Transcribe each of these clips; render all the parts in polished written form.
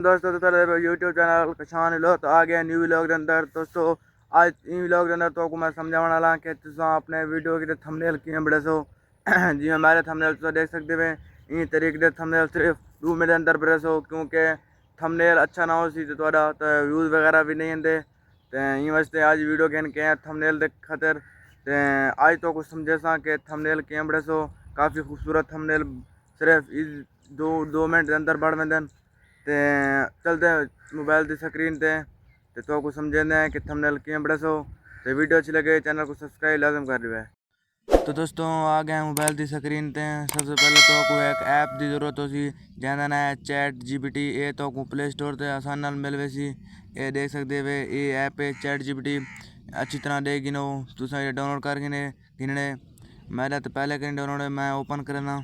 दोस्तों तो YouTube channel कशान लो तो आ गया न्यू व्लॉग के अंदर। दोस्तों आज इन व्लॉग के अंदर तो मैं समझाने वाला कि तुम अपने वीडियो के थंबनेल किए बड़े सो जी हमारे थंबनेल तो देख सकते हैं इन तरीके से थंबनेल सिर्फ 2 मिनट अंदर बड़े सो, क्योंकि थंबनेल अच्छा ना हो सी तो व्यूज़ वगैरह भी नहीं आते। तो इन वास्ते आज वीडियो के थंबनेल देख खातिर आज तो कुछ समझे सा कि थंबनेल किए बड़े सो काफ़ी खूबसूरत थंबनेल सिर्फ इस दो मिनट के अंदर बढ़ में ते चलते मोबाइल की स्क्रीन तो कुछ समझे कि थंबनेल किए बड़े सो। तो वीडियो अच्छी लगे चैनल को सब्सक्राइब लाजम कर लिया है। तो दोस्तों आ गए मोबाइल की स्क्रीन ते सबसे पहले तो कोई एक ऐप की जरूरत हो सी जिसका नाम है चैट जीपीटी। ये तो को प्ले स्टोर से आसान नाल मिल वैसी। ये देख सकते वे ये ऐप है चैट जीपीटी अच्छी तरह देगी नो तुम ये डाउनलोड करके गिनने। मेरा तो पहले कहीं डाउनलोड है मैं ओपन करना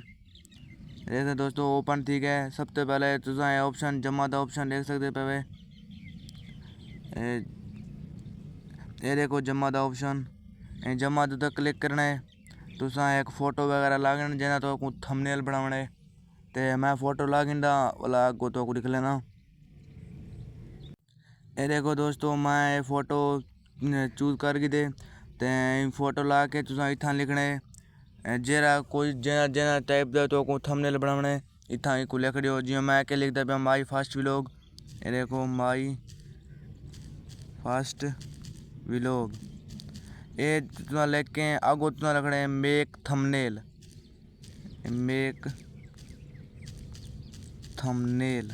जैसे दोस्तों ओपन ठीक है। सबसे पहले तुम ऑप्शन जमा का ऑप्शन देख सकते पे ये देखो जमा का ऑप्शन जमा तो क्लिक करना है। तुम एक फोटो वगैरह लागन जना तो को थंबनेल बनाने ते मैं फोटो लागिंदा वाला को तो लिख लेना। ये देखो दोस्तों मैं ये फोटो चूज करके दे ते फोटो ला के तुम इतना लिखने जरा कोई जना जना टाइप दे तो को थंबनेल बनाने इतना ही को लिख दियो। जी मैं के लिख दे पे माई फर्स्ट व्लॉग। ये देखो माई फर्स्ट व्लॉग। ये तुम लिख के आगो तुम रखने मेक थंबनेल मेक थंबनेल।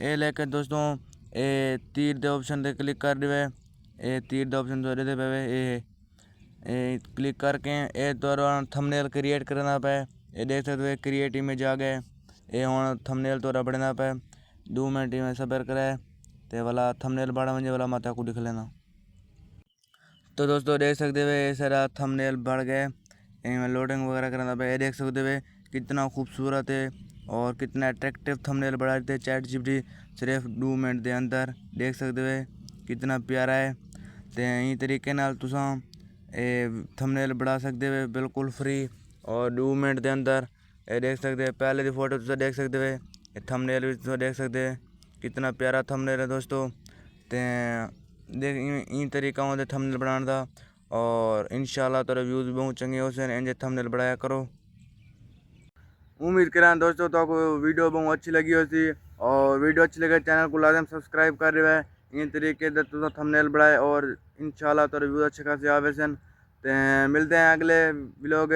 ये लेके दोस्तों ये तीर दे ऑप्शन पे क्लिक कर दिए। ये तीर दे ऑप्शन तो दे पे ये क्लिक करके ये दौरान थंबनेल क्रिएट करना पे। ये देख सकते हो क्रिएट इमेज आ गए। ये हूँ थंबनेल तो बढ़ना पे 2 मिनट में सबर करे ते वाला थंबनेल बड़ा मंजे वाला माता को दिख लेना। तो दोस्तों देख सकते हो ये सारा थंबनेल बढ़ गए। इनमें लोडिंग वगैरह करना पे। ये देख सकते हो कितना खूबसूरत है और कितना अट्रैक्टिव थंबनेल बढ़ा देते चैट जीपीटी सिर्फ 2 मिनट के अंदर। देख सकते हो कितना प्यारा है। तो यही तरीके नाल तुसां थंबनेल बढ़ा सकते हो बिल्कुल फ्री और 2 मिनट के अंदर। ये देख सकते हो पहले की फोटो तुम देख सकते हो थंबनेल भी तुम देख सकते हो कितना प्यारा थंबनेल है दोस्तों। तो देख इन तरीका होते थंबनेल बनाने का और इंशाल्लाह तेरे व्यूज़ बहुत चंगे हो से इंजे थंबनेल बढ़ाया करो। उम्मीद करें दोस्तों तो आपको वीडियो बहुत अच्छी लगी होती और वीडियो अच्छी लगे चैनल को लाजम सब्सक्राइब कर रहे हैं। इन तरीके से तो थंबनेल बढ़ाए और इंशाल्लाह तो व्यूज़ अच्छे खासे आवे सन। तो मिलते हैं अगले व्लॉग।